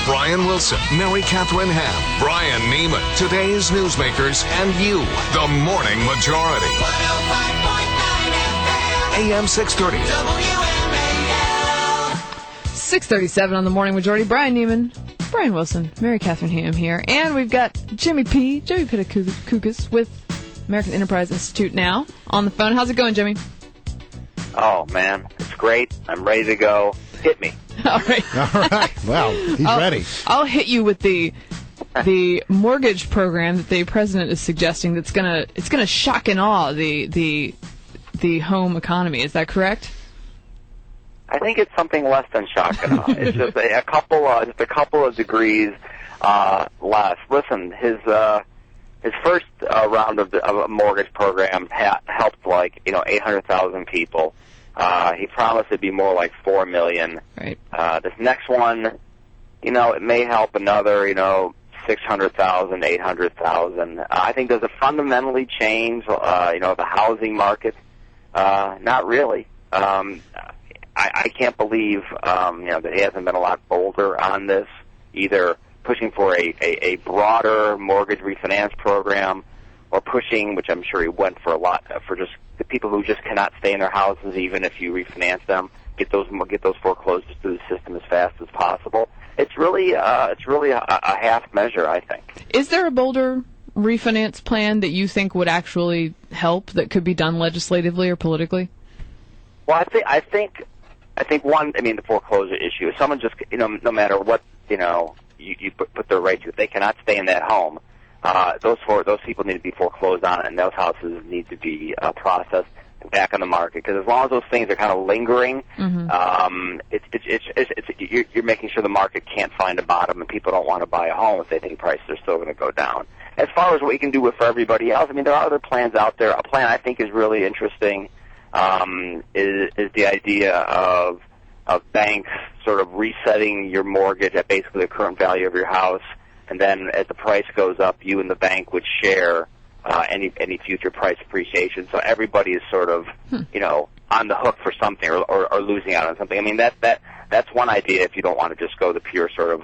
Brian Wilson, Mary Catherine Ham, Brian Neiman, today's newsmakers, and you, the Morning Majority. 105.9 FM, AM 630. WMAL. 6:37 on the Morning Majority. Brian Neiman, Brian Wilson, Mary Catherine Ham here. And we've got James Pethokoukis with American Enterprise Institute now on the phone. How's it going, Jimmy? Oh, man, it's great. I'm ready to go. Hit me. All right. All right. Well, he's ready. I'll hit you with the mortgage program that the president is suggesting that's gonna shock and awe the home economy. Is that correct? I think it's something less than shock and awe. It's just a couple of degrees less. Listen, his first round of a mortgage program helped 800,000 people. He promised it'd be more like 4 million. Right. This next one, it may help another, 600,000, 800,000. I think does it fundamentally change, the housing market? Not really. I can't believe, that he hasn't been a lot bolder on this, either pushing for a broader mortgage refinance program or pushing, which I'm sure he went for a lot, for just the people who just cannot stay in their houses even if you refinance them, get those foreclosures through the system as fast as possible. It's really a half measure, I think. Is there a bolder refinance plan that you think would actually help, that could be done legislatively or politically? Well, I think one, the foreclosure issue. If someone just, no matter what, you put their right to, if they cannot stay in that home, those people need to be foreclosed on, and those houses need to be processed back on the market. Because as long as those things are kind of lingering, you're making sure the market can't find a bottom, and people don't want to buy a home if they think prices are still going to go down. As far as what you can do for everybody else, there are other plans out there. A plan I think is really interesting is the idea of banks sort of resetting your mortgage at basically the current value of your house, and then as the price goes up, you and the bank would share any future price appreciation. So everybody is sort of, on the hook for something or losing out on something. That's one idea if you don't want to just go the pure sort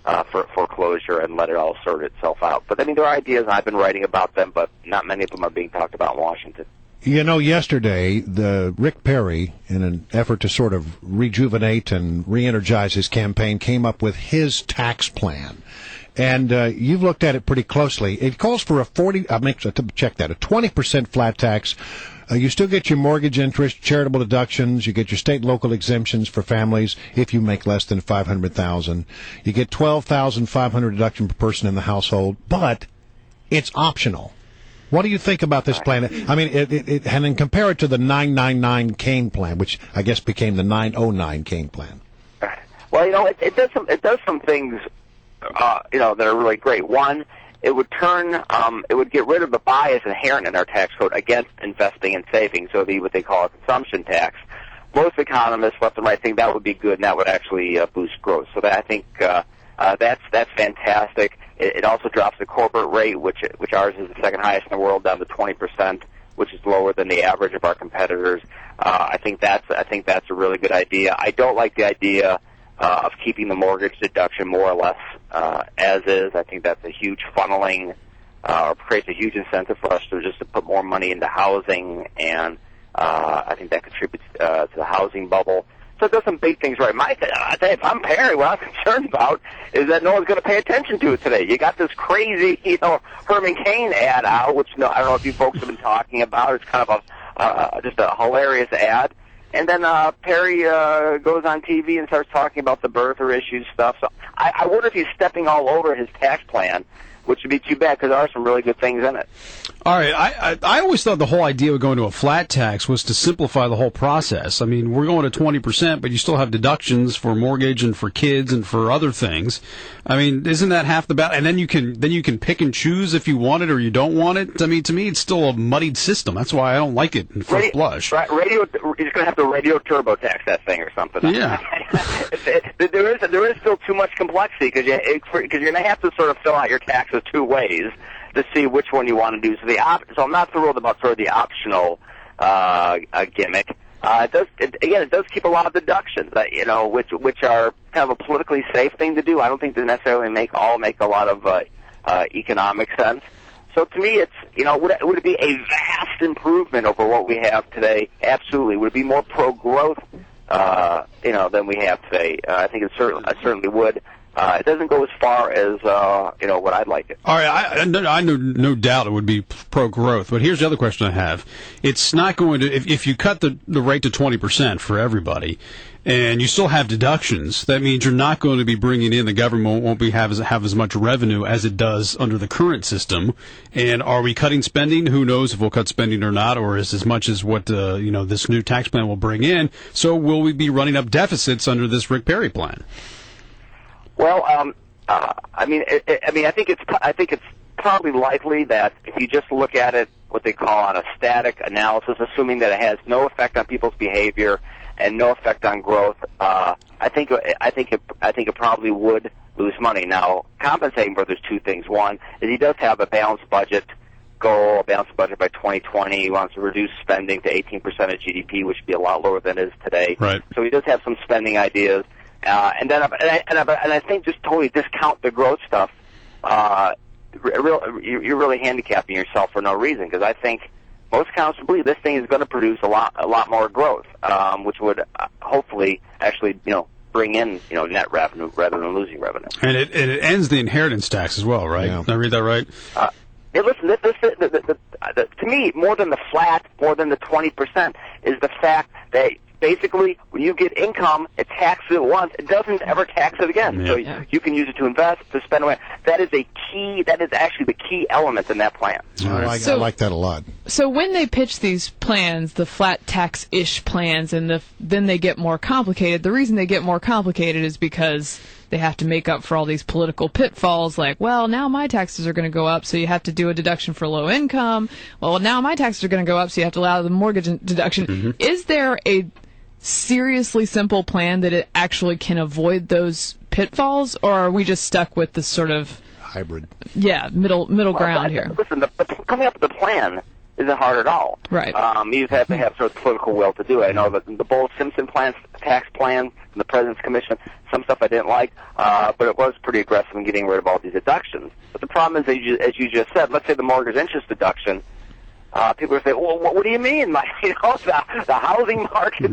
of foreclosure and let it all sort itself out. But there are ideas, and I've been writing about them, but not many of them are being talked about in Washington. Yesterday, Rick Perry, in an effort to sort of rejuvenate and re-energize his campaign, came up with his tax plan. And you've looked at it pretty closely. It calls for a 20% flat tax. You still get your mortgage interest, charitable deductions. You get your state and local exemptions for families if you make less than $500,000. You get $12,500 deduction per person in the household, but it's optional. What do you think about this plan? And then compare it to the 999 Kane plan, which I guess became the 909 Kane plan. Well, it does some things, that are really great. One, it would get rid of the bias inherent in our tax code against investing and saving, so what they call a consumption tax. Most economists, left and right, think that would be good, and that would actually boost growth. So I think that's fantastic. It also drops the corporate rate, which ours is the second highest in the world, down to 20%, which is lower than the average of our competitors. I think that's a really good idea. I don't like the idea of keeping the mortgage deduction more or less as is. I think that's a huge funneling, or creates a huge incentive for us to put more money into housing, and I think that contributes to the housing bubble. So it does some big things right. I tell you, if I'm Perry, what I'm concerned about is that no one's going to pay attention to it today. You got this crazy, Herman Cain ad out, which I don't know if you folks have been talking about. It's kind of just a hilarious ad. And then Perry goes on TV and starts talking about the birther issues stuff. So I wonder if he's stepping all over his tax plan, which would be too bad because there are some really good things in it. All right. I always thought the whole idea of going to a flat tax was to simplify the whole process. We're going to 20%, but you still have deductions for mortgage and for kids and for other things. Isn't that half the battle? And then you can pick and choose if you want it or you don't want it. To me, it's still a muddied system. That's why I don't like it in first blush. Right. You're going to have to radio turbo tax that thing or something. Yeah. There is still too much complexity because you're going to have to sort of fill out your taxes two ways to see which one you want to do. So I'm not thrilled about sort of the optional gimmick. It does keep a lot of deductions, which are kind of a politically safe thing to do. I don't think they necessarily make a lot of economic sense. So to me, it's would it be a vast improvement over what we have today? Absolutely. Would it be more pro-growth, than we have today? I think I certainly would. It doesn't go as far as what I'd like it. All right, I know no doubt it would be pro-growth, but here's the other question I have. It's not going to, if you cut the rate to 20% for everybody, and you still have deductions, that means you're not going to be bringing in, the government won't have as much revenue as it does under the current system. And are we cutting spending? Who knows if we'll cut spending or not, or is as much as what this new tax plan will bring in? So will we be running up deficits under this Rick Perry plan? Well, I think it's probably likely that if you just look at it, what they call on a static analysis, assuming that it has no effect on people's behavior and no effect on growth, I think it probably would lose money. Now, compensating for, there's two things. One is he does have a balanced budget goal, a balanced budget by 2020. He wants to reduce spending to 18% of GDP, which would be a lot lower than it is today. Right. So he does have some spending ideas. And I think just totally discount the growth stuff. You're really handicapping yourself for no reason, because I think most economists believe this thing is going to produce a lot more growth, which would hopefully actually bring in net revenue rather than losing revenue. And it ends the inheritance tax as well, right? Yeah. Did I read that right? Listen, to me, more than the 20% is the fact that basically, when you get income, it taxes it once. It doesn't ever tax it again. Yeah. So you can use it to invest, to spend away. That is actually the key element in that plan. I like that a lot. So when they pitch these plans, the flat tax-ish plans, and then they get more complicated, the reason they get more complicated is because they have to make up for all these political pitfalls, like, well, now my taxes are going to go up, so you have to do a deduction for low income. Well, now my taxes are going to go up, so you have to allow the mortgage deduction. Mm-hmm. Is there a seriously simple plan that it actually can avoid those pitfalls, or are we just stuck with this sort of hybrid? Yeah, middle ground here. Listen, coming up with the plan isn't hard at all. Right. You have to have sort of political will to do it. I know that the Bowles-Simpson tax plan from the President's Commission, some stuff I didn't like, but it was pretty aggressive in getting rid of all these deductions. But the problem is, as you just said, let's say the mortgage interest deduction. People will say, well, what do you mean? The housing market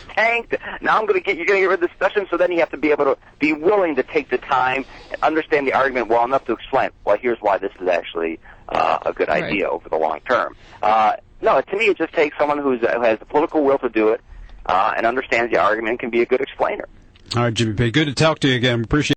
tanked. Now you're going to get rid of this deduction, so then you have to be able to be willing to take the time and understand the argument well enough to explain, well, here's why this is actually a good idea over the long term. No, to me, it just takes someone who has the political will to do it and understands the argument and can be a good explainer. All right, Jimmy P. Good to talk to you again. Appreciate it.